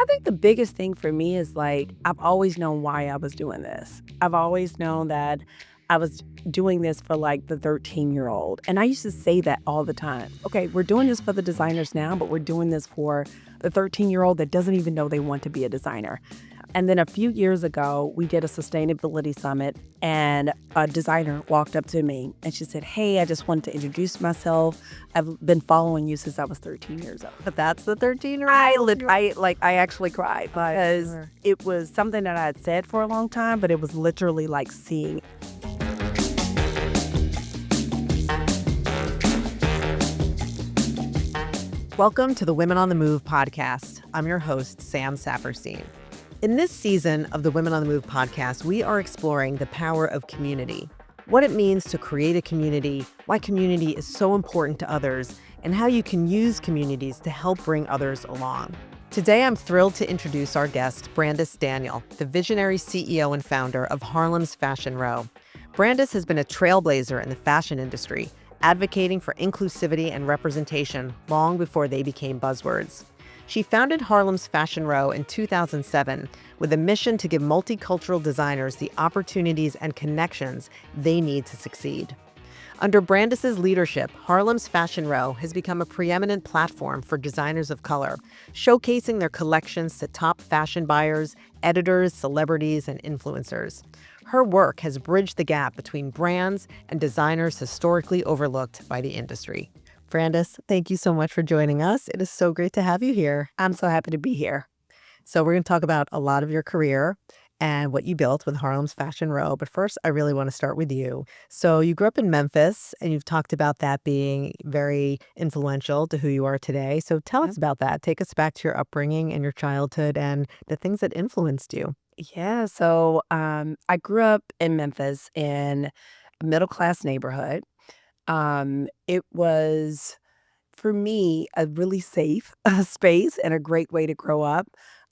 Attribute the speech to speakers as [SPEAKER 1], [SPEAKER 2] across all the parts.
[SPEAKER 1] think the biggest thing for me is like, I've always known why I was doing this. I've always known that I was doing this for like the 13-year-old. And I used to say that all the time. Okay, we're doing this for the designers now, but we're doing this for the 13-year-old that doesn't even know they want to be a designer. And then a few years ago, we did a sustainability summit, and a designer walked up to me and she said, "Hey, I just wanted to introduce myself. I've been following you since I was 13 years old."
[SPEAKER 2] But that's the 13-year-old?
[SPEAKER 1] I actually cried because it was something that I had said for a long time, but it was literally like seeing.
[SPEAKER 2] Welcome to the Women on the Move podcast. I'm your host, Sam Saperstein. In this season of the Women on the Move podcast, we are exploring the power of community, what it means to create a community, why community is so important to others, and how you can use communities to help bring others along. Today, I'm thrilled to introduce our guest, Brandice Daniel, the visionary CEO and founder of Harlem's Fashion Row. Brandice has been a trailblazer in the fashion industry, advocating for inclusivity and representation long before they became buzzwords. She founded Harlem's Fashion Row in 2007 with a mission to give multicultural designers the opportunities and connections they need to succeed. Under Brandice's leadership, Harlem's Fashion Row has become a preeminent platform for designers of color, showcasing their collections to top fashion buyers, editors, celebrities, and influencers. Her work has bridged the gap between brands and designers historically overlooked by the industry. Brandice, thank you so much for joining us. It is so great to have you here.
[SPEAKER 1] I'm so happy to be here.
[SPEAKER 2] So we're going to talk about a lot of your career and what you built with Harlem's Fashion Row. But first, I really want to start with you. So you grew up in Memphis, and you've talked about that being very influential to who you are today. So tell us about that. Take us back to your upbringing and your childhood and the things that influenced you.
[SPEAKER 1] Yeah, so I grew up in Memphis in a middle-class neighborhood. It was, for me, a really safe space and a great way to grow up.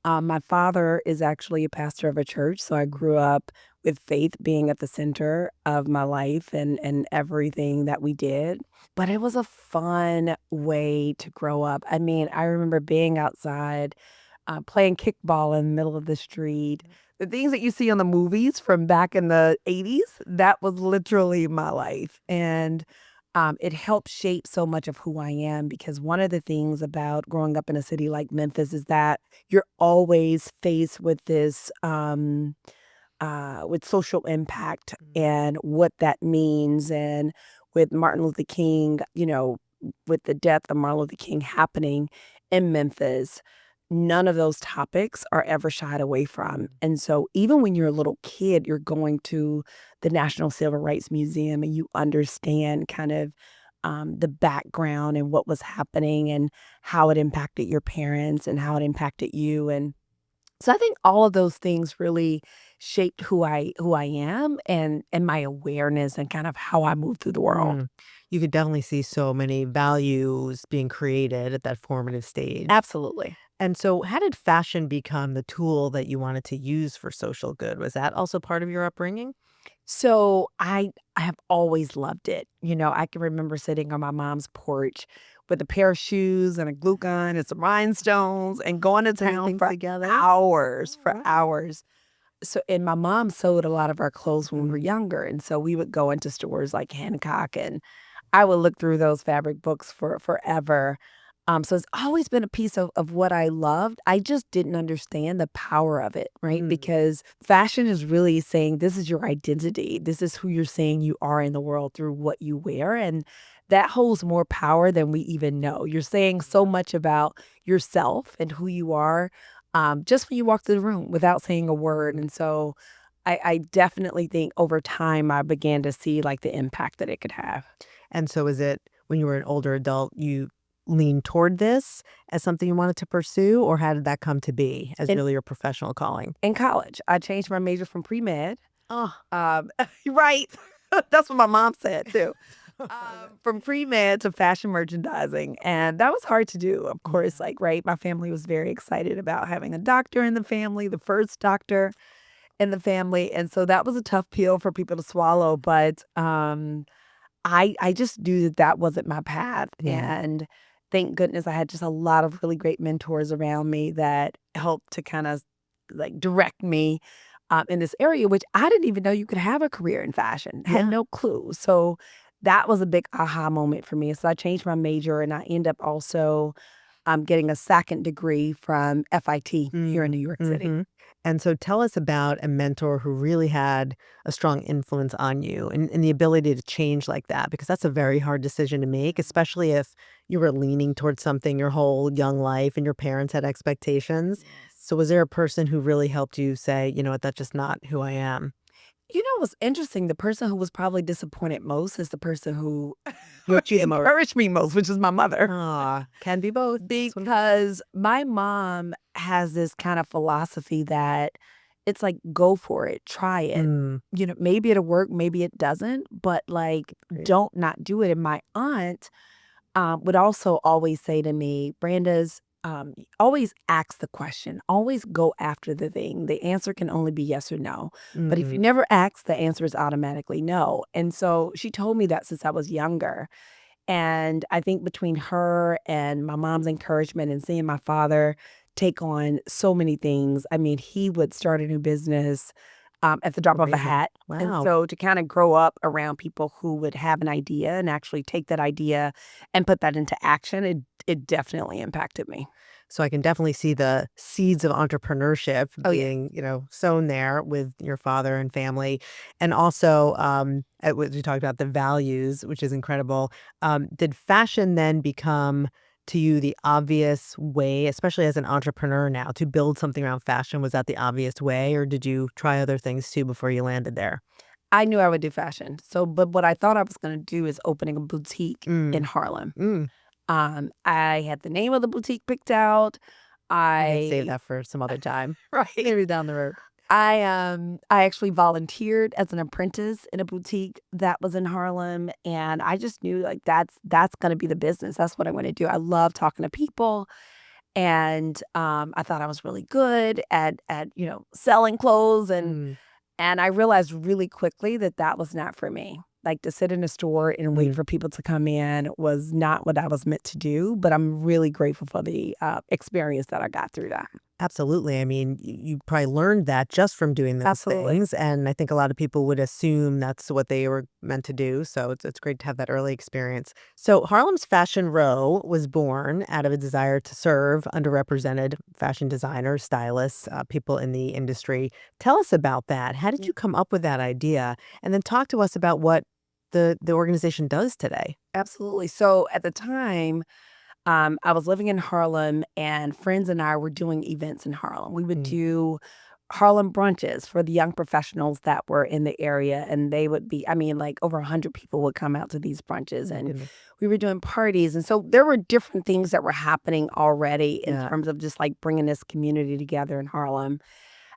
[SPEAKER 1] My father is actually a pastor of a church, so I grew up with faith being at the center of my life and everything that we did. But it was a fun way to grow up. I mean, I remember being outside, playing kickball in the middle of the street. The things that you see on the movies from back in the 80s, that was literally my life. And it helped shape so much of who I am, because one of the things about growing up in a city like Memphis is that you're always faced with this, with social impact and what that means. And with Martin Luther King, with the death of Martin Luther King happening in Memphis, none of those topics are ever shied away from. And so even when you're a little kid, you're going to the National Civil Rights Museum and you understand kind of the background and what was happening and how it impacted your parents and how it impacted you. And so I think all of those things really shaped who I am and my awareness and kind of how I move through the world.
[SPEAKER 2] You could definitely see so many values being created at that formative stage.
[SPEAKER 1] Absolutely.
[SPEAKER 2] And so how did fashion become the tool that you wanted to use for social good? Was that also part of your upbringing?
[SPEAKER 1] So I have always loved it. I can remember sitting on my mom's porch with a pair of shoes and a glue gun and some rhinestones and going to town for
[SPEAKER 2] together?
[SPEAKER 1] hours,
[SPEAKER 2] Wow.
[SPEAKER 1] hours. So, and my mom sewed a lot of our clothes when we were younger. And so we would go into stores like Hancock and I would look through those fabric books for forever. So it's always been a piece of what I loved. I just didn't understand the power of it, right? Because fashion is really saying this is your identity. This is who you're saying you are in the world through what you wear. And that holds more power than we even know. You're saying so much about yourself and who you are just when you walk through the room without saying a word. And so I definitely think over time I began to see like the impact that it could have.
[SPEAKER 2] And so is it when you were an older adult, you leaned toward this as something you wanted to pursue, or how did that come to be as really your professional calling?
[SPEAKER 1] In college, I changed my major from pre-med.
[SPEAKER 2] Oh,
[SPEAKER 1] Right. That's what my mom said too. From pre-med to fashion merchandising. And that was hard to do, of course. Like, right, my family was very excited about having a doctor in the family, the first doctor in the family. And so that was a tough pill for people to swallow. But I just knew that wasn't my path.
[SPEAKER 2] Yeah.
[SPEAKER 1] And thank goodness I had just a lot of really great mentors around me that helped to kind of like direct me in this area, which I didn't even know you could have a career in fashion. Had
[SPEAKER 2] Yeah.
[SPEAKER 1] no clue. So that was a big aha moment for me. So I changed my major and I end up also getting a second degree from FIT here in
[SPEAKER 2] Mm,
[SPEAKER 1] New York City.
[SPEAKER 2] mhm. And so tell us about a mentor who really had a strong influence on you and the ability to change like that, because that's a very hard decision to make, especially if you were leaning towards something your whole young life and your parents had expectations.
[SPEAKER 1] Yes.
[SPEAKER 2] So was there a person who really helped you say, you know what, that's just not who I am?
[SPEAKER 1] You know what's interesting? The person who was probably disappointed most is the person who
[SPEAKER 2] What you the most?
[SPEAKER 1] encouraged me most, which is my mother.
[SPEAKER 2] Ah, can be both.
[SPEAKER 1] Because my mom has this kind of philosophy that it's like, go for it, try it.
[SPEAKER 2] Mm,
[SPEAKER 1] Maybe it'll work, maybe it doesn't, but like,
[SPEAKER 2] great.
[SPEAKER 1] don't not do it. And my aunt would also always say to me, Branda's, always ask the question, always go after the thing. The answer can only be yes or no. But if you
[SPEAKER 2] Mm,
[SPEAKER 1] never ask, the answer is automatically no. And so she told me that since I was younger. And I think between her and my mom's encouragement and seeing my father take on so many things, I mean, he would start a new business at the drop of a
[SPEAKER 2] amazing.
[SPEAKER 1] hat. And
[SPEAKER 2] Wow.
[SPEAKER 1] so to kind of grow up around people who would have an idea and actually take that idea and put that into action, it definitely impacted me.
[SPEAKER 2] So I can definitely see the seeds of entrepreneurship
[SPEAKER 1] Oh, yes.
[SPEAKER 2] being, sown there with your father and family. And also, what you talked about the values, which is incredible. Did fashion then become to you the obvious way, especially as an entrepreneur now, to build something around fashion? Was that the obvious way, or did you try other things too before you landed there?
[SPEAKER 1] I knew I would do fashion. So, but what I thought I was going to do is opening a boutique in
[SPEAKER 2] Mm,
[SPEAKER 1] Harlem.
[SPEAKER 2] mm.
[SPEAKER 1] I had the name of the boutique picked out.
[SPEAKER 2] We can save
[SPEAKER 1] I
[SPEAKER 2] that for some other time.
[SPEAKER 1] right.
[SPEAKER 2] Maybe down the road.
[SPEAKER 1] I actually volunteered as an apprentice in a boutique that was in Harlem, and I just knew like that's gonna be the business. That's what I want to do. I love talking to people, and I thought I was really good at selling clothes,
[SPEAKER 2] Mm,
[SPEAKER 1] and I realized really quickly that that was not for me. Like, to sit in a store and wait
[SPEAKER 2] mm.
[SPEAKER 1] for people to come in was not what I was meant to do, but I'm really grateful for the, experience that I got through that.
[SPEAKER 2] Absolutely. I mean, you probably learned that just from doing those
[SPEAKER 1] Absolutely.
[SPEAKER 2] things, and I think a lot of people would assume that's what they were meant to do, so it's great to have that early experience. So, Harlem's Fashion Row was born out of a desire to serve underrepresented fashion designers, stylists, people in the industry. Tell us about that. How did
[SPEAKER 1] Mm,
[SPEAKER 2] you come up with that idea? And then talk to us about what the organization does today.
[SPEAKER 1] absolutely. So, at the time, I was living in Harlem, and friends and I were doing events in Harlem. We would
[SPEAKER 2] Mm,
[SPEAKER 1] do Harlem brunches for the young professionals that were in the area, and they would be, I mean, like over 100 people would come out to these brunches,
[SPEAKER 2] my
[SPEAKER 1] and
[SPEAKER 2] goodness.
[SPEAKER 1] we were doing parties. And so there were different things that were happening already in
[SPEAKER 2] Yeah.
[SPEAKER 1] terms of just like bringing this community together in Harlem.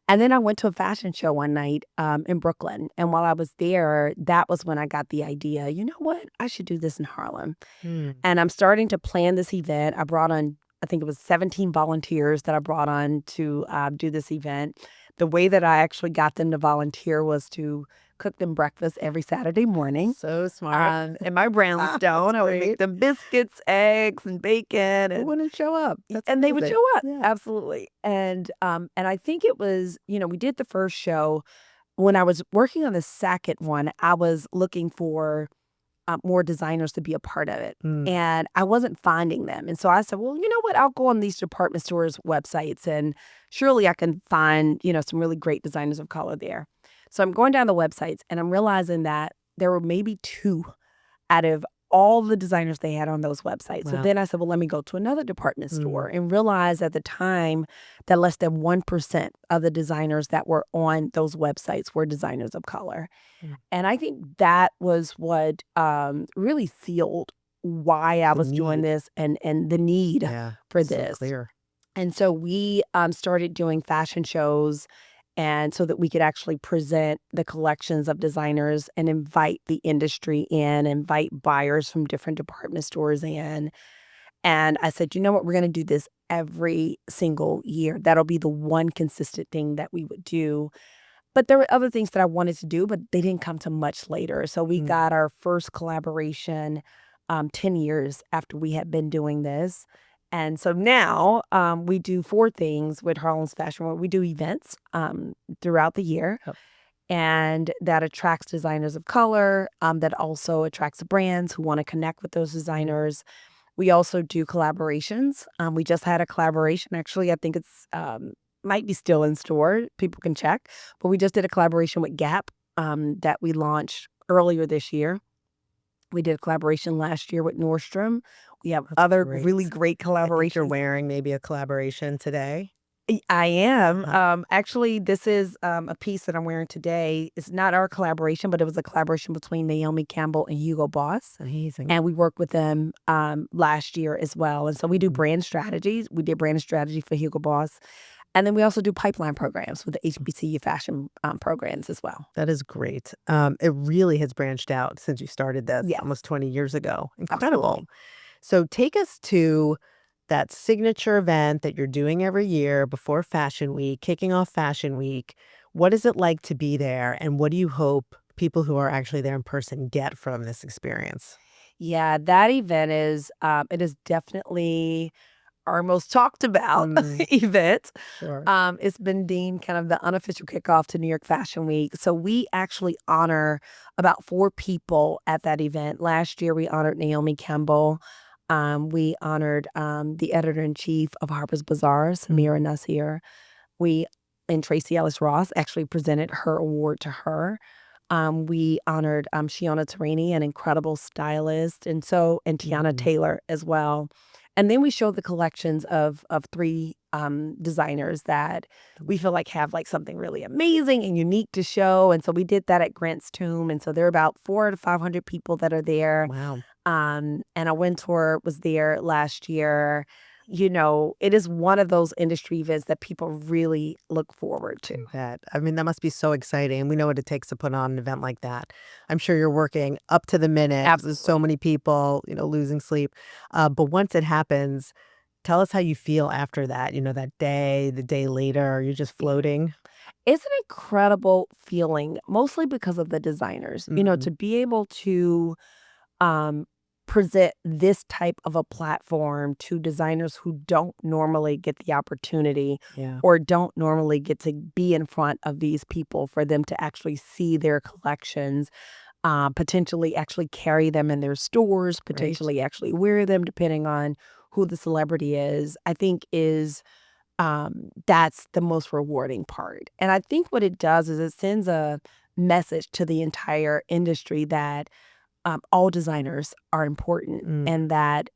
[SPEAKER 1] And then I went to a fashion show one night in Brooklyn. And while I was there, that was when I got the idea, you know what? I should do this in Harlem.
[SPEAKER 2] Mm,
[SPEAKER 1] And I'm starting to plan this event. I brought on, I think it was 17 volunteers that I brought on to do this event. The way that I actually got them to volunteer was to cook them breakfast every Saturday morning.
[SPEAKER 2] so smart.
[SPEAKER 1] In my
[SPEAKER 2] That's
[SPEAKER 1] brownstone, I would make
[SPEAKER 2] great.
[SPEAKER 1] them biscuits, eggs, and bacon,
[SPEAKER 2] Who wouldn't show up? That's
[SPEAKER 1] and they would
[SPEAKER 2] amazing.
[SPEAKER 1] show up
[SPEAKER 2] Yeah.
[SPEAKER 1] absolutely. And I think it was, we did the first show. When I was working on the second one, I was looking for more designers to be a part of it.
[SPEAKER 2] Mm,
[SPEAKER 1] And I wasn't finding them. And so I said, well, you know what? I'll go on these department stores' websites and surely I can find, some really great designers of color there. So I'm going down the websites and I'm realizing that there were maybe two out of all the designers they had on those websites. So
[SPEAKER 2] wow.
[SPEAKER 1] then I said, well, let me go to another department
[SPEAKER 2] Mm,
[SPEAKER 1] store and realize at the time that less than 1% of the designers that were on those websites were designers of color.
[SPEAKER 2] mm.
[SPEAKER 1] And I think that was what, really sealed why I
[SPEAKER 2] The
[SPEAKER 1] was doing
[SPEAKER 2] need.
[SPEAKER 1] this and the need
[SPEAKER 2] Yeah,
[SPEAKER 1] for
[SPEAKER 2] so
[SPEAKER 1] this.
[SPEAKER 2] clear.
[SPEAKER 1] And so we, started doing fashion shows and so that we could actually present the collections of designers and invite the industry in, invite buyers from different department stores in. And I said, "You know what? We're gonna do this every single year. That'll be the one consistent thing that we would do." But there were other things that I wanted to do, but they didn't come to much later. So we
[SPEAKER 2] Mm,
[SPEAKER 1] got our first collaboration, 10 years after we had been doing this. And so now we do 4 things with Harlem's Fashion World. We do events throughout the year, and that attracts designers of color, that also attracts brands who want to connect with those designers. We also do collaborations. We just had a collaboration. Actually, I think it's might be still in store. People can check. But we just did a collaboration with Gap that we launched earlier this year. We did a collaboration last year with Nordstrom. We have other really great
[SPEAKER 2] I think you're
[SPEAKER 1] collaborations.
[SPEAKER 2] wearing maybe a collaboration today.
[SPEAKER 1] I am. Actually, this is a piece that I'm wearing today. It's not our collaboration, but it was a collaboration between Naomi Campbell and Hugo Boss.
[SPEAKER 2] Amazing.
[SPEAKER 1] And we worked with them last year as well. And so we do
[SPEAKER 2] Mhm.
[SPEAKER 1] brand strategies. We did brand strategy for Hugo Boss. And then we also do pipeline programs with the HBCU fashion programs as well.
[SPEAKER 2] That is great. It really has branched out since you started this
[SPEAKER 1] Yeah,
[SPEAKER 2] almost 20 years ago. Incredible.
[SPEAKER 1] absolutely.
[SPEAKER 2] So take us to that signature event that you're doing every year before Fashion Week, kicking off Fashion Week. What is it like to be there, and what do you hope people who are actually there in person get from this experience?
[SPEAKER 1] Yeah, that event is it is definitely our most talked about
[SPEAKER 2] Mm,
[SPEAKER 1] event.
[SPEAKER 2] sure.
[SPEAKER 1] It's been deemed kind of the unofficial kickoff to New York Fashion Week. So we actually honor about 4 people at that event. Last year, we honored Naomi Campbell. We honored the editor in chief of Harper's Bazaar,
[SPEAKER 2] Mm,
[SPEAKER 1] Samira Nasir. We and Tracy Ellis Ross actually presented her award to her. We honored Shiona Tarini, an incredible stylist, and Tiana
[SPEAKER 2] mhm.
[SPEAKER 1] Taylor as well. And then we showed the collections of 3 designers that we feel like have like something really amazing and unique to show. And so we did that at Grant's Tomb. And so there are about 400 to 500 people that are there.
[SPEAKER 2] Wow.
[SPEAKER 1] And a Wintour was there last year. You know, it is one of those industry events that people really look forward to.
[SPEAKER 2] I bet. I mean, that must be so exciting. We know what it takes to put on an event like that. I'm sure you're working up to the minute. There's so
[SPEAKER 1] Absolutely.
[SPEAKER 2] many people, losing sleep. But once it happens, tell us how you feel after that. That day, the day later, you're just floating.
[SPEAKER 1] It's an incredible feeling, mostly because of the designers. You know,
[SPEAKER 2] Mhm.
[SPEAKER 1] to be able to um, present this type of a platform to designers who don't normally get the opportunity
[SPEAKER 2] Yeah.
[SPEAKER 1] or don't normally get to be in front of these people for them to actually see their collections, potentially actually carry them in their stores,
[SPEAKER 2] Right.
[SPEAKER 1] potentially actually wear them, depending on who the celebrity is, I think is that's the most rewarding part. And I think what it does is it sends a message to the entire industry that all designers are important
[SPEAKER 2] Mm,
[SPEAKER 1] and that,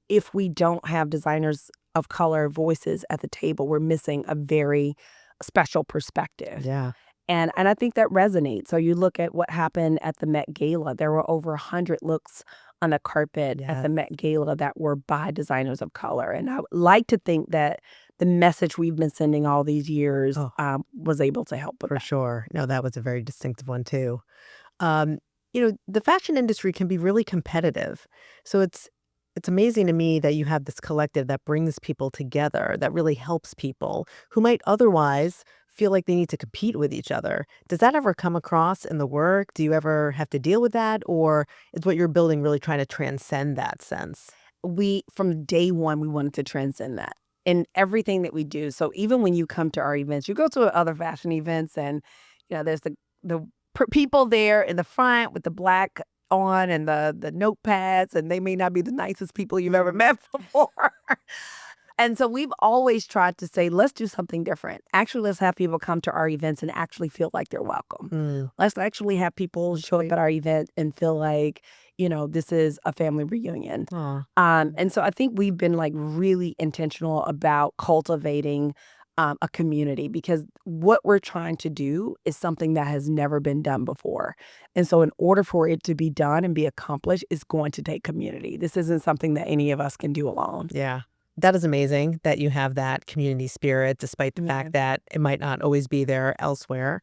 [SPEAKER 1] if we don't have designers of color voices at the table, we're missing a very special perspective.
[SPEAKER 2] yeah.
[SPEAKER 1] And I think that resonates. So you look at what happened at the Met Gala. There were over 100 looks on the carpet at
[SPEAKER 2] Yeah.
[SPEAKER 1] the Met Gala that were by designers of color. And I would like to think that the message we've been sending all these years
[SPEAKER 2] Oh,
[SPEAKER 1] was able to help with
[SPEAKER 2] for
[SPEAKER 1] that.
[SPEAKER 2] sure. No, that was a very distinctive one too. Um, the fashion industry can be really competitive. So it's amazing to me that you have this collective that brings people together, that really helps people who might otherwise feel like they need to compete with each other. Does that ever come across in the work? Do you ever have to deal with that? Or is what you're building really trying to transcend that sense?
[SPEAKER 1] From day one, we wanted to transcend that in everything that we do. So even when you come to our events, you go to other fashion events and, there's the people there in the front with the black on and the notepads, and they may not be the nicest people you've ever met before. And so we've always tried to say, let's do something different. Actually, let's have people come to our events and actually feel like they're welcome.
[SPEAKER 2] Mm,
[SPEAKER 1] Let's actually have people
[SPEAKER 2] that's
[SPEAKER 1] show up
[SPEAKER 2] great.
[SPEAKER 1] at our event and feel like, this is a family reunion.
[SPEAKER 2] Aw.
[SPEAKER 1] And so I think we've been like really intentional about cultivating a community because what we're trying to do is something that has never been done before. And so, in order for it to be done and be accomplished, it's going to take community. This isn't something that any of us can do alone.
[SPEAKER 2] Yeah. That is amazing that you have that community spirit, despite the
[SPEAKER 1] Yeah.
[SPEAKER 2] fact that it might not always be there elsewhere.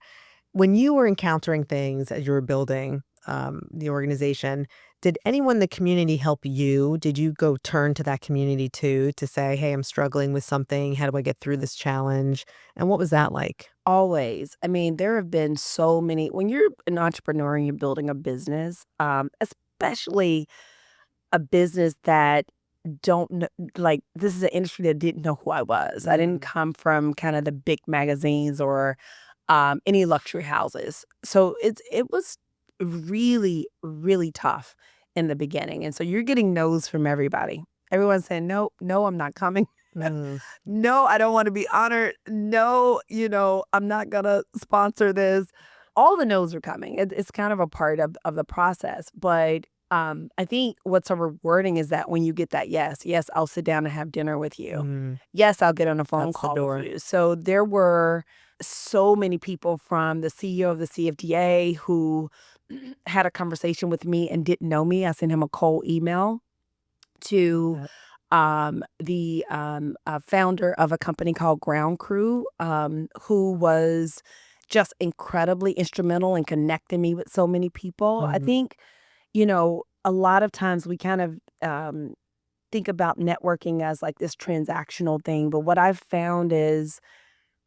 [SPEAKER 2] When you were encountering things as you were building the organization, did anyone in the community help you? Did you go turn to that community too to say, hey, I'm struggling with something. How do I get through this challenge? And what was that like?
[SPEAKER 1] Always. I mean, there have been so many when you're an entrepreneur and you're building a business, especially a business that don't know, like, this is an industry that didn't know who I was. I didn't come from kind of the big magazines or any luxury houses. So it was really, really tough in the beginning. And so you're getting no's from everybody. Everyone's saying, no, no, I'm not coming.
[SPEAKER 2] Mm.
[SPEAKER 1] No, I don't want to be honored. No, I'm not going to sponsor this. All the no's are coming. It's kind of a part of the process. But I think what's so rewarding is that when you get that yes, I'll sit down and have dinner with you.
[SPEAKER 2] Mm.
[SPEAKER 1] Yes, I'll get on a phone
[SPEAKER 2] That's the
[SPEAKER 1] call
[SPEAKER 2] door.
[SPEAKER 1] with you. So there were so many people, from the CEO of the CFDA who had a conversation with me and didn't know me. I sent him a cold email, to the founder of a company called Ground Crew, who was just incredibly instrumental in connecting me with so many people. I think, a lot of times we kind of think about networking as like this transactional thing. But what I've found is,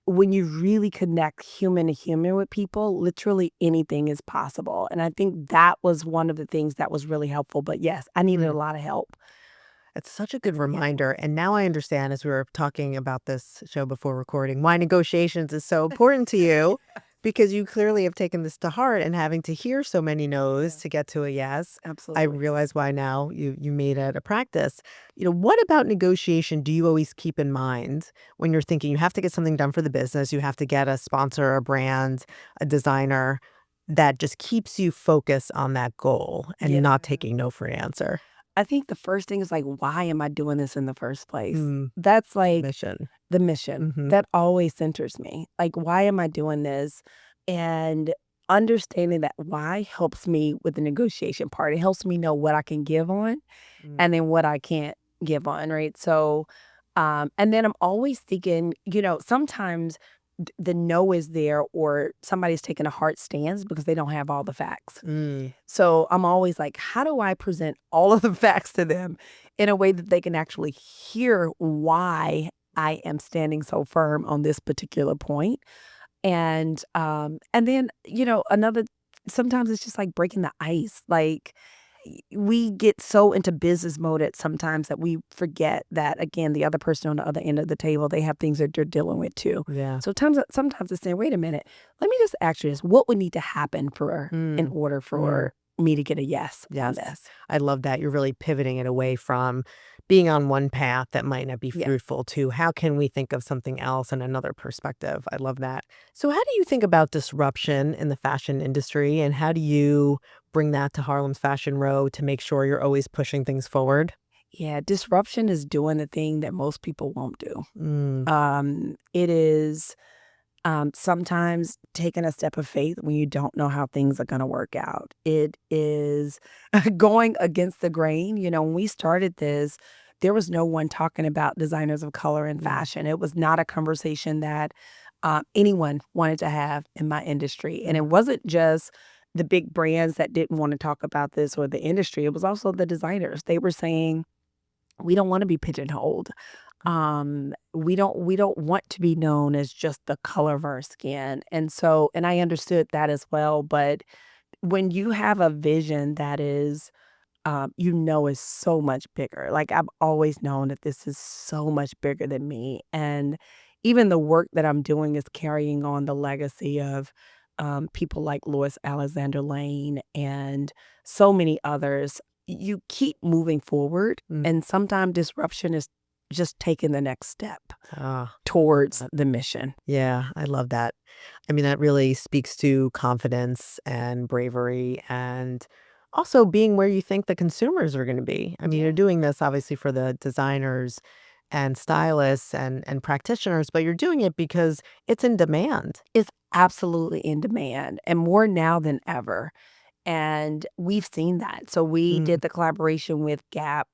[SPEAKER 1] when you really connect human to human with people, literally anything is possible. And I think that was one of the things that was really helpful. But yes, I needed a lot of help.
[SPEAKER 2] It's such a good reminder. And now I understand, as we were talking about this show before recording, why negotiations is so important to you, because you clearly have taken this to heart, and having to hear so many no's to get to a yes. I
[SPEAKER 1] Absolutely.
[SPEAKER 2] realize why now you made it a practice. What about negotiation do you always keep in mind when you're thinking you have to get something done for the business, you have to get a sponsor, a brand, a designer, that just keeps you focused on that goal and not taking no for an answer?
[SPEAKER 1] I think the first thing is like, why am I doing this in the first place?
[SPEAKER 2] Mm.
[SPEAKER 1] That's like
[SPEAKER 2] Mission.
[SPEAKER 1] the mission.
[SPEAKER 2] Mhm.
[SPEAKER 1] That always centers me. Like, why am I doing this? And understanding that why helps me with the negotiation part. It helps me know what I can give on
[SPEAKER 2] Mm.
[SPEAKER 1] and then what I can't give on, right? So, and then I'm always thinking, sometimes the no is there, or somebody's taking a hard stance because they don't have all the facts.
[SPEAKER 2] Mm.
[SPEAKER 1] So I'm always like, how do I present all of the facts to them in a way that they can actually hear why I am standing so firm on this particular point? And then, another, sometimes it's just like breaking the ice. Like, we get so into business mode at sometimes that we forget that, again, the other person on the other end of the table, they have things that they're dealing with too.
[SPEAKER 2] Yeah.
[SPEAKER 1] So sometimes it's saying, wait a minute, let me just ask you this. What would need to happen in order for me to get a yes on
[SPEAKER 2] Yes.
[SPEAKER 1] this?
[SPEAKER 2] I love that. You're really pivoting it away from being on one path that might not be
[SPEAKER 1] Yeah.
[SPEAKER 2] fruitful to how can we think of something else and another perspective. I love that. So how do you think about disruption in the fashion industry, and how do you bring that to Harlem's Fashion Row to make sure you're always pushing things forward?
[SPEAKER 1] Yeah, disruption is doing the thing that most people won't do.
[SPEAKER 2] Mm.
[SPEAKER 1] It is sometimes taking a step of faith when you don't know how things are going to work out. It is going against the grain. When we started this, there was no one talking about designers of color in fashion. It was not a conversation that anyone wanted to have in my industry. And it wasn't just the big brands that didn't want to talk about this or the industry. It was also the designers. They were saying, we don't want to be pigeonholed. We don't want to be known as just the color of our skin. And I understood that as well. But when you have a vision that is, is so much bigger. Like, I've always known that this is so much bigger than me. And even the work that I'm doing is carrying on the legacy of people like Louis Alexander Lane and so many others. You keep moving forward,
[SPEAKER 2] Mm.
[SPEAKER 1] and sometimes disruption is just taking the next step
[SPEAKER 2] Ah,
[SPEAKER 1] towards the mission.
[SPEAKER 2] yeah, I love that. I mean, that really speaks to confidence and bravery, and also being where you think the consumers are going to be. I mean, you're doing this obviously for the designers and stylists and practitioners, but you're doing it because it's in demand.
[SPEAKER 1] It's absolutely in demand, and more now than ever. And we've seen that. So we
[SPEAKER 2] Mm.
[SPEAKER 1] did the collaboration with Gap,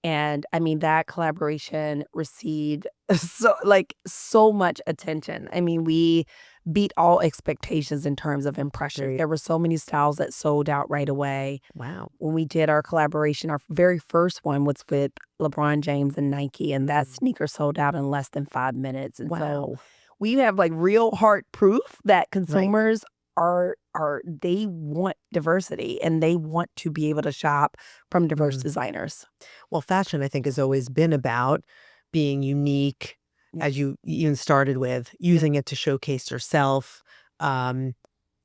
[SPEAKER 1] and I mean, that collaboration received so much attention. I mean, we beat all expectations in terms of impression.
[SPEAKER 2] Great.
[SPEAKER 1] There were so many styles that sold out right away.
[SPEAKER 2] Wow.
[SPEAKER 1] When we did our collaboration, our very first one was with LeBron James and Nike, and that sneaker sold out in less than 5 minutes. And so
[SPEAKER 2] Wow.
[SPEAKER 1] we have like real hard proof that consumers they want diversity and they want to be able to shop from diverse
[SPEAKER 2] Mm.
[SPEAKER 1] designers.
[SPEAKER 2] Well, fashion, I think, has always been about being unique,
[SPEAKER 1] Yeah.
[SPEAKER 2] as you even started with, using it to showcase yourself, um,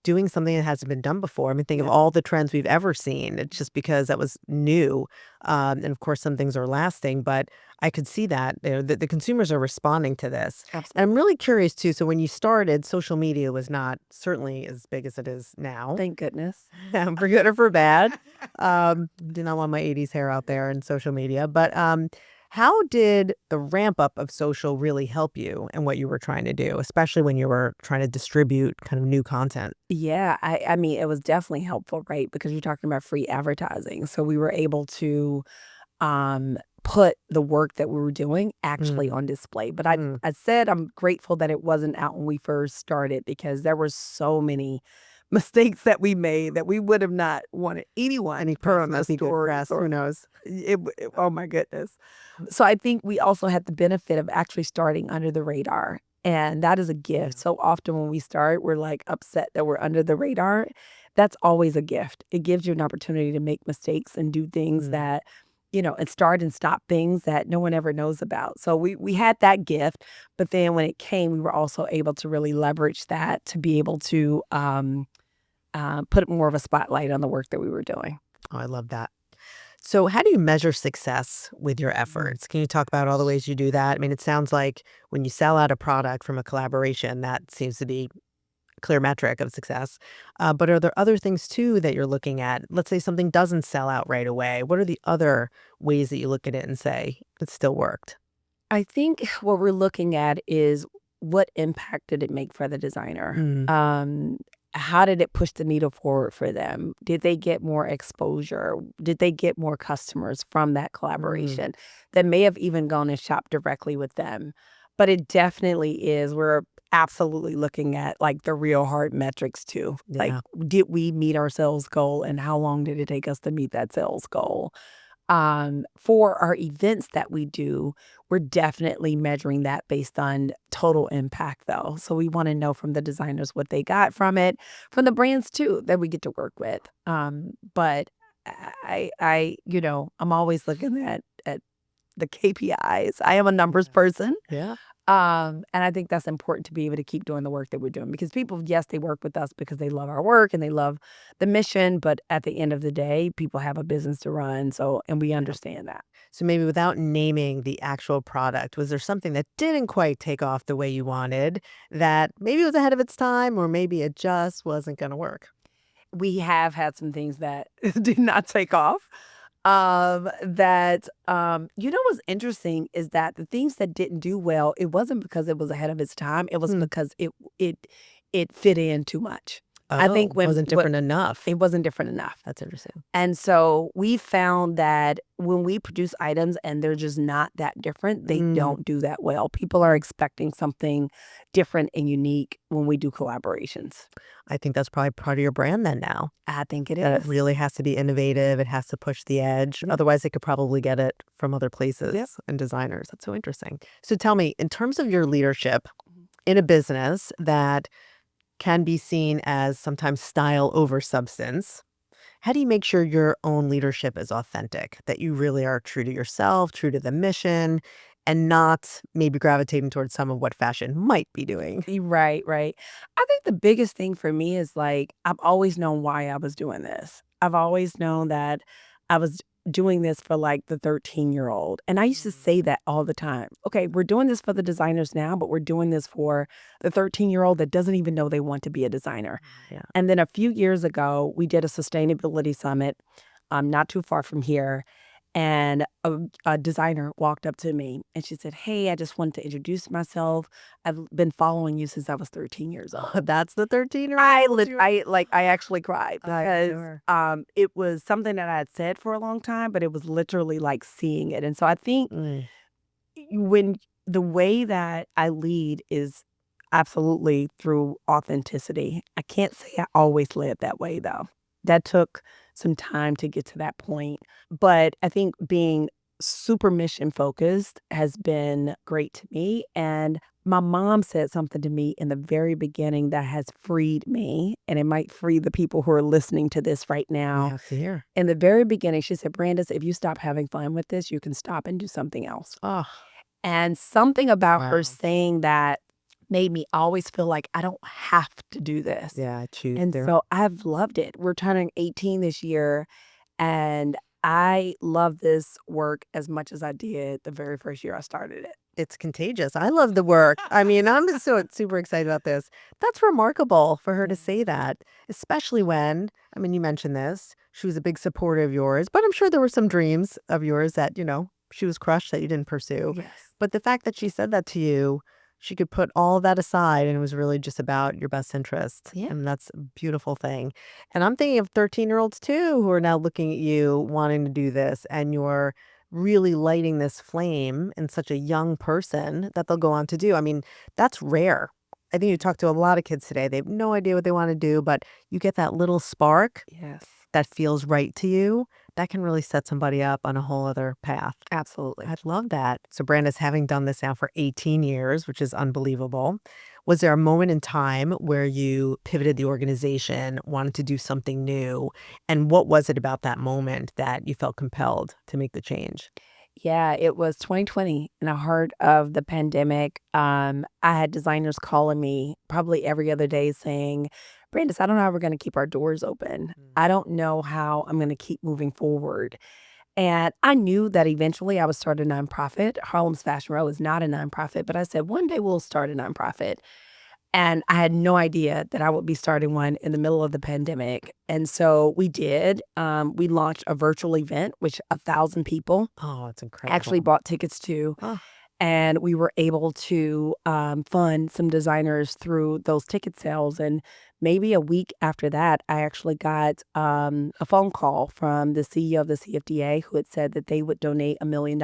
[SPEAKER 2] doing something that hasn't been done before. I mean, think of
[SPEAKER 1] Yeah.
[SPEAKER 2] all the trends we've ever seen. It's just because that was new. And of course, some things are lasting, but I could see that, the consumers are responding to this. And
[SPEAKER 1] Absolutely.
[SPEAKER 2] I'm really curious too. So when you started, social media was not certainly as big as it is now,
[SPEAKER 1] Thank goodness.
[SPEAKER 2] for good or for bad. Do not want my 80s hair out there in social media. But how did the ramp up of social really help you and what you were trying to do, especially when you were trying to distribute kind of new content?
[SPEAKER 1] Yeah, I mean, it was definitely helpful, right? Because you're talking about free advertising. So we were able to put the work that we were doing actually
[SPEAKER 2] Mm,
[SPEAKER 1] on display. But
[SPEAKER 2] mm.
[SPEAKER 1] I said I'm grateful that it wasn't out when we first started because there were so many mistakes that we made that we would have not wanted anyone
[SPEAKER 2] Any
[SPEAKER 1] to put
[SPEAKER 2] press
[SPEAKER 1] on their
[SPEAKER 2] might be good
[SPEAKER 1] stories
[SPEAKER 2] press. Who
[SPEAKER 1] or
[SPEAKER 2] knows?
[SPEAKER 1] oh my goodness. So I think we also had the benefit of actually starting under the radar. And that is a
[SPEAKER 2] Yeah.
[SPEAKER 1] gift. So often when we start, we're like upset that we're under the radar. That's always a gift. It gives you an opportunity to make mistakes and do things
[SPEAKER 2] Mm.
[SPEAKER 1] that, and start and stop things that no one ever knows about. So we had that gift, but then when it came, we were also able to really leverage that to be able to put more of a spotlight on the work that we were doing.
[SPEAKER 2] Oh, I love that. So, how do you measure success with your efforts? Can you talk about all the ways you do that? I mean, it sounds like when you sell out a product from a collaboration, that seems to be a clear metric of success. But are there other things too that you're looking at? Let's say something doesn't sell out right away. What are the other ways that you look at it and say it still worked?
[SPEAKER 1] I think what we're looking at is what impact did it make for the designer?
[SPEAKER 2] Mm,
[SPEAKER 1] How did it push the needle forward for them? Did they get more exposure? Did they get more customers from that
[SPEAKER 2] mm,
[SPEAKER 1] collaboration that may have even gone and shopped directly with them? But it definitely is. We're absolutely looking at like the real hard metrics too. Like,
[SPEAKER 2] yeah.
[SPEAKER 1] did we meet our sales goal and how long did it take us to meet that sales goal? For our events that we do, we're definitely measuring that based on total impact though. So we want to know from the designers what they got from it, from the brands too that we get to work with. But I'm always looking at the KPIs. I am a numbers person.
[SPEAKER 2] Yeah.
[SPEAKER 1] And I think that's important to be able to keep doing the work that we're doing because people, yes, they work with us because they love our work and they love the mission. But at the end of the day, people have a business to run. So, and we
[SPEAKER 2] Yeah.
[SPEAKER 1] understand that.
[SPEAKER 2] So maybe without naming the actual product, was there something that didn't quite take off the way you wanted that maybe it was ahead of its time or maybe it just wasn't going to work?
[SPEAKER 1] We have had some things that did not take off. What's interesting is that the things that didn't do well, it wasn't because it was ahead of its time. It was
[SPEAKER 2] Hmm.
[SPEAKER 1] because it fit in too much. I think
[SPEAKER 2] Oh,
[SPEAKER 1] when
[SPEAKER 2] wasn't
[SPEAKER 1] what
[SPEAKER 2] different enough.
[SPEAKER 1] it wasn't different enough.
[SPEAKER 2] That's interesting.
[SPEAKER 1] And so we found that when we produce items and they're just not that different, they
[SPEAKER 2] Mm,
[SPEAKER 1] don't do that well. People are expecting something different and unique when we do collaborations.
[SPEAKER 2] I think that's probably part of your brand then now.
[SPEAKER 1] I think it
[SPEAKER 2] That it
[SPEAKER 1] is.
[SPEAKER 2] really has to be innovative. It has to push the edge.
[SPEAKER 1] Yep.
[SPEAKER 2] Otherwise, they could probably get it from other
[SPEAKER 1] Yep.
[SPEAKER 2] places and designers. That's so interesting. So tell me, in terms of your leadership
[SPEAKER 1] Mhm.
[SPEAKER 2] in a business that can be seen as sometimes style over substance, how do you make sure your own leadership is authentic, that you really are true to yourself, true to the mission, and not maybe gravitating towards some of what fashion might be doing?
[SPEAKER 1] Right, right. I think the biggest thing for me is like I've always known why I was doing this. I've always known that I was doing this for like the 13-year-old. And I used to say that all the time. Okay, we're doing this for the designers now, but we're doing this for the 13-year-old that doesn't even know they want to be a designer.
[SPEAKER 2] Yeah.
[SPEAKER 1] And then a few years ago, we did a sustainability summit not too far from here. And a designer walked up to me and she said, "Hey, I just wanted to introduce myself. I've been following you since I was 13 years old."
[SPEAKER 2] That's the 13-year-old?
[SPEAKER 1] I actually cried
[SPEAKER 2] I'm
[SPEAKER 1] because
[SPEAKER 2] sure.
[SPEAKER 1] it was something that I had said for a long time, but it was literally like seeing it. And so I think
[SPEAKER 2] Mm,
[SPEAKER 1] when the way that I lead is absolutely through authenticity. I can't say I always led that way though. That took some time to get to that point. But I think being super mission focused has been great to me. And my mom said something to me in the very beginning that has freed me, and it might free the people who are listening to this right
[SPEAKER 2] We
[SPEAKER 1] now.
[SPEAKER 2] have to hear.
[SPEAKER 1] In the very beginning, she said, Brandice, if you stop having fun with this, you can stop and do something else.
[SPEAKER 2] Oh,
[SPEAKER 1] And something about her
[SPEAKER 2] wow.
[SPEAKER 1] saying that made me always feel like I don't have to do this.
[SPEAKER 2] Yeah, I choose
[SPEAKER 1] And
[SPEAKER 2] to.
[SPEAKER 1] so I've loved it. We're turning 18 this year, and I love this work as much as I did the very first year I started it.
[SPEAKER 2] It's contagious. I love the work. I mean, I'm just so super excited about this. That's remarkable for her to say that, especially when, I mean, you mentioned this. She was a big supporter of yours, but I'm sure there were some dreams of yours that, she was crushed that you didn't pursue.
[SPEAKER 1] Yes.
[SPEAKER 2] But the fact that she said that to you, she could put all that aside and it was really just about your best interests.
[SPEAKER 1] Yeah.
[SPEAKER 2] And that's a beautiful thing. And I'm thinking of 13-year-olds too who are now looking at you wanting to do this, and you're really lighting this flame in such a young person that they'll go on to do. I mean, that's rare. I think you talk to a lot of kids today. They have no idea what they want to do, but you get that little spark
[SPEAKER 1] Yes.
[SPEAKER 2] that feels right to you. That can really set somebody up on a whole other path.
[SPEAKER 1] Absolutely.
[SPEAKER 2] I'd love that. So, Brandice, having done this now for 18 years, which is unbelievable, was there a moment in time where you pivoted the organization, wanted to do something new? And what was it about that moment that you felt compelled to make the change?
[SPEAKER 1] Yeah, it was 2020 in the heart of the pandemic. I had designers calling me probably every other day saying, Brandice, I don't know how we're going to keep our doors open. I don't know how I'm going to keep moving forward. And I knew that eventually I would start a nonprofit. Harlem's Fashion Row is not a nonprofit, but I said, one day we'll start a nonprofit. And I had no idea that I would be starting one in the middle of the pandemic. And so we did. We launched a virtual event, which 1,000 people
[SPEAKER 2] Oh, it's
[SPEAKER 1] actually
[SPEAKER 2] incredible.
[SPEAKER 1] bought tickets to.
[SPEAKER 2] Oh,
[SPEAKER 1] And we were able to fund some designers through those ticket sales. And maybe a week after that, I actually got a phone call from the CEO of the CFDA who had said that they would donate $1 million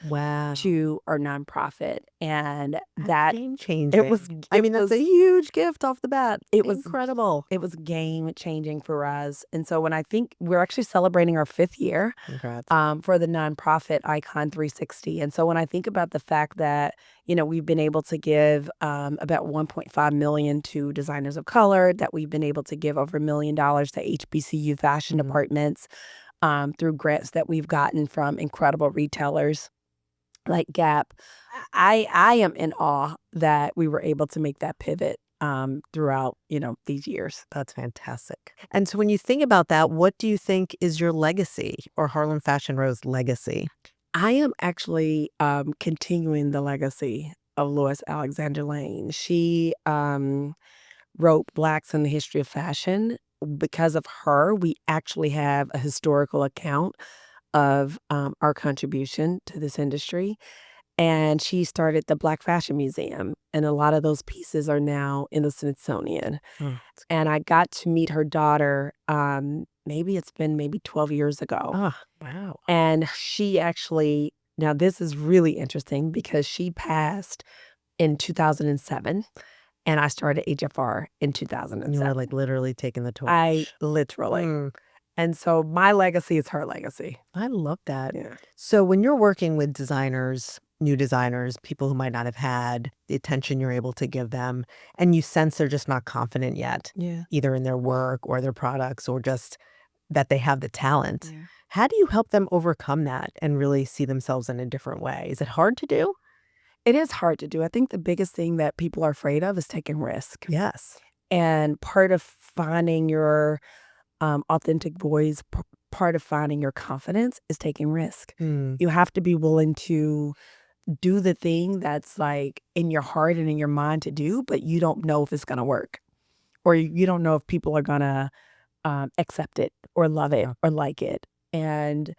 [SPEAKER 2] wow.
[SPEAKER 1] to our nonprofit. And
[SPEAKER 2] That's
[SPEAKER 1] that
[SPEAKER 2] game
[SPEAKER 1] it
[SPEAKER 2] changing.
[SPEAKER 1] was
[SPEAKER 2] I
[SPEAKER 1] it
[SPEAKER 2] mean, that's
[SPEAKER 1] was
[SPEAKER 2] a huge gift off the bat.
[SPEAKER 1] it was
[SPEAKER 2] Incredible.
[SPEAKER 1] it was game changing for us. And so when I think we're actually celebrating our 5th year
[SPEAKER 2] Congrats.
[SPEAKER 1] for the nonprofit Icon 360. And so when I think about the fact that, we've been able to give about 1.5 million to designers of color, that we've been able to give over $1 million to HBCU fashion
[SPEAKER 2] Mhm.
[SPEAKER 1] departments through grants that we've gotten from incredible retailers like Gap. I am in awe that we were able to make that pivot throughout, these years.
[SPEAKER 2] That's fantastic. And so when you think about that, what do you think is your legacy or Harlem Fashion Row's legacy?
[SPEAKER 1] I am actually continuing the legacy of Lois Alexander Lane. She wrote Blacks in the History of Fashion. Because of her, we actually have a historical account of our contribution to this industry. And she started the Black Fashion Museum, and a lot of those pieces are now in the Smithsonian.
[SPEAKER 2] Oh,
[SPEAKER 1] And I got to meet her daughter, maybe it's been maybe 12 years ago.
[SPEAKER 2] wow.
[SPEAKER 1] And she actually, now this is really interesting because she passed in 2007, and I started HFR in
[SPEAKER 2] You were
[SPEAKER 1] 2007.
[SPEAKER 2] like literally taking the torch.
[SPEAKER 1] I literally.
[SPEAKER 2] Mm,
[SPEAKER 1] And so my legacy is her legacy.
[SPEAKER 2] I love that.
[SPEAKER 1] Yeah.
[SPEAKER 2] So when you're working with designers, new designers, people who might not have had the attention you're able to give them, and you sense they're just not confident yet,
[SPEAKER 1] Yeah.
[SPEAKER 2] either in their work or their products or just that they have the talent.
[SPEAKER 1] Yeah.
[SPEAKER 2] How do you help them overcome that and really see themselves in a different way? Is it hard to do?
[SPEAKER 1] It is hard to do. I think the biggest thing that people are afraid of is taking risk.
[SPEAKER 2] Yes.
[SPEAKER 1] And part of finding your authentic voice, part of finding your confidence is taking risk.
[SPEAKER 2] Mm,
[SPEAKER 1] You have to be willing to do the thing that's like in your heart and in your mind to do, but you don't know if it's going to work, or you don't know if people are going to accept it or love it
[SPEAKER 2] yeah.
[SPEAKER 1] or like it. And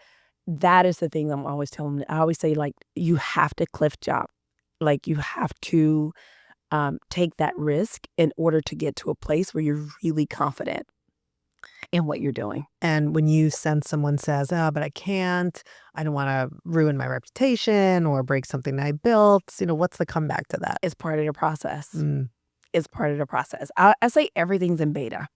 [SPEAKER 1] that is the thing I'm always telling them. I always say, like, you have to cliff jump. Like, you have to take that risk in order to get to a place where you're really confident in what you're doing.
[SPEAKER 2] And when you sense someone says, oh, but I can't, I don't want to ruin my reputation or break something that I built, what's the comeback to that?
[SPEAKER 1] It's part of the process.
[SPEAKER 2] Mm,
[SPEAKER 1] It's part of the process. I say everything's in beta,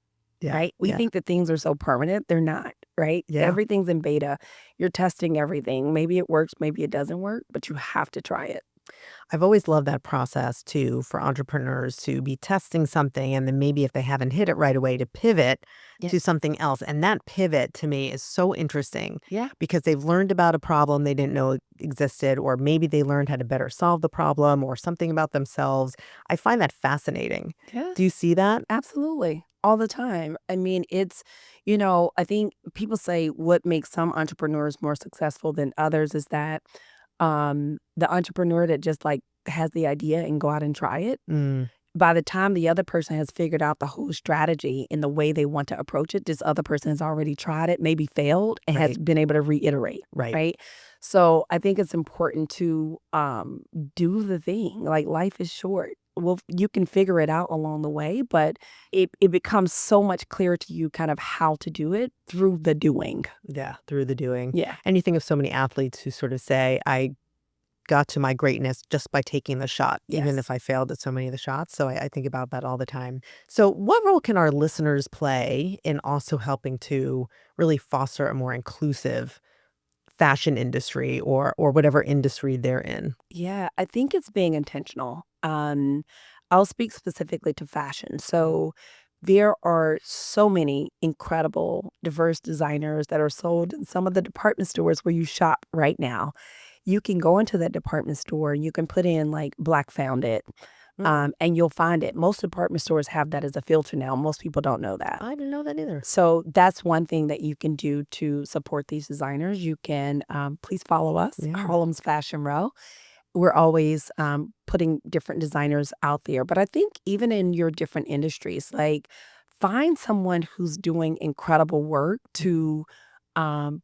[SPEAKER 2] yeah.
[SPEAKER 1] right? We
[SPEAKER 2] Yeah.
[SPEAKER 1] think that things are so permanent. They're not. right?
[SPEAKER 2] Yeah.
[SPEAKER 1] Everything's in beta. You're testing everything. Maybe it works, maybe it doesn't work, but you have to try it.
[SPEAKER 2] I've always loved that process too for entrepreneurs to be testing something and then maybe if they haven't hit it right away to pivot
[SPEAKER 1] Yeah.
[SPEAKER 2] to something else. And that pivot to me is so interesting
[SPEAKER 1] Yeah.
[SPEAKER 2] because they've learned about a problem they didn't know existed, or maybe they learned how to better solve the problem or something about themselves. I find that fascinating.
[SPEAKER 1] Yeah.
[SPEAKER 2] Do you see that?
[SPEAKER 1] Absolutely. All the time. I mean, I think people say what makes some entrepreneurs more successful than others is that the entrepreneur that just like has the idea and go out and try it.
[SPEAKER 2] Mm,
[SPEAKER 1] By the time the other person has figured out the whole strategy and the way they want to approach it, this other person has already tried it, maybe failed, and has
[SPEAKER 2] right,
[SPEAKER 1] been able to reiterate,
[SPEAKER 2] right.
[SPEAKER 1] right? So I think it's important to do the thing. Like life is short. Well, you can figure it out along the way, but it becomes so much clearer to you kind of how to do it through the doing.
[SPEAKER 2] Yeah, through the doing.
[SPEAKER 1] Yeah.
[SPEAKER 2] And you think of so many athletes who sort of say, I got to my greatness just by taking the shot, even
[SPEAKER 1] Yes.
[SPEAKER 2] if I failed at so many of the shots. So I think about that all the time. So, what role can our listeners play in also helping to really foster a more inclusive fashion industry or whatever industry they're in?
[SPEAKER 1] Yeah, I think it's being intentional. I'll speak specifically to fashion. So there are so many incredible, diverse designers that are sold in some of the department stores where you shop right now. You can go into that department store and you can put in like Black Found It,
[SPEAKER 2] Mm,
[SPEAKER 1] and you'll find it. Most department stores have that as a filter now. Most people don't know that.
[SPEAKER 2] I didn't know that either.
[SPEAKER 1] So that's one thing that you can do to support these designers. You can please follow us,
[SPEAKER 2] Yeah.
[SPEAKER 1] Harlem's Fashion Row. We're always putting different designers out there. But I think even in your different industries, like find someone who's doing incredible work to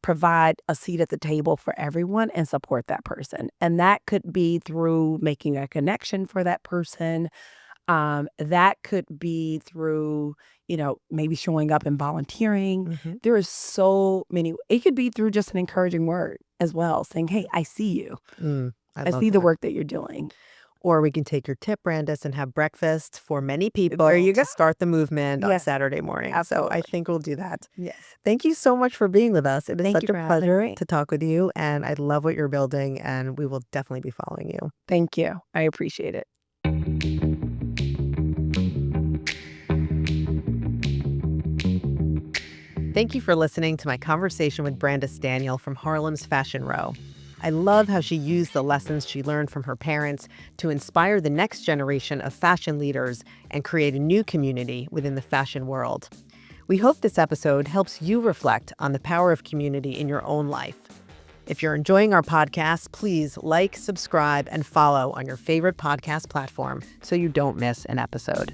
[SPEAKER 1] provide a seat at the table for everyone and support that person. And that could be through making a connection for that person. That could be through, maybe showing up and volunteering.
[SPEAKER 2] Hmm.
[SPEAKER 1] There is so many. It could be through just an encouraging word as well, saying, "Hey, I see you.
[SPEAKER 2] I
[SPEAKER 1] I
[SPEAKER 2] love
[SPEAKER 1] see the
[SPEAKER 2] that.
[SPEAKER 1] work that you're doing."
[SPEAKER 2] Or we can take your tip, Brandice, and have breakfast for many
[SPEAKER 1] There
[SPEAKER 2] people
[SPEAKER 1] you go.
[SPEAKER 2] to start the movement on
[SPEAKER 1] Yes,
[SPEAKER 2] Saturday morning. So I
[SPEAKER 1] absolutely.
[SPEAKER 2] think we'll do that.
[SPEAKER 1] Yes.
[SPEAKER 2] Thank you so much for being with us. It is
[SPEAKER 1] Thank
[SPEAKER 2] such
[SPEAKER 1] you
[SPEAKER 2] a
[SPEAKER 1] for having
[SPEAKER 2] pleasure
[SPEAKER 1] me.
[SPEAKER 2] to talk with you, and I love what you're building, and we will definitely be following you.
[SPEAKER 1] Thank you. I appreciate it.
[SPEAKER 2] Thank you for listening to my conversation with Brandice Daniel from Harlem's Fashion Row. I love how she used the lessons she learned from her parents to inspire the next generation of fashion leaders and create a new community within the fashion world. We hope this episode helps you reflect on the power of community in your own life. If you're enjoying our podcast, please like, subscribe, and follow on your favorite podcast platform so you don't miss an episode.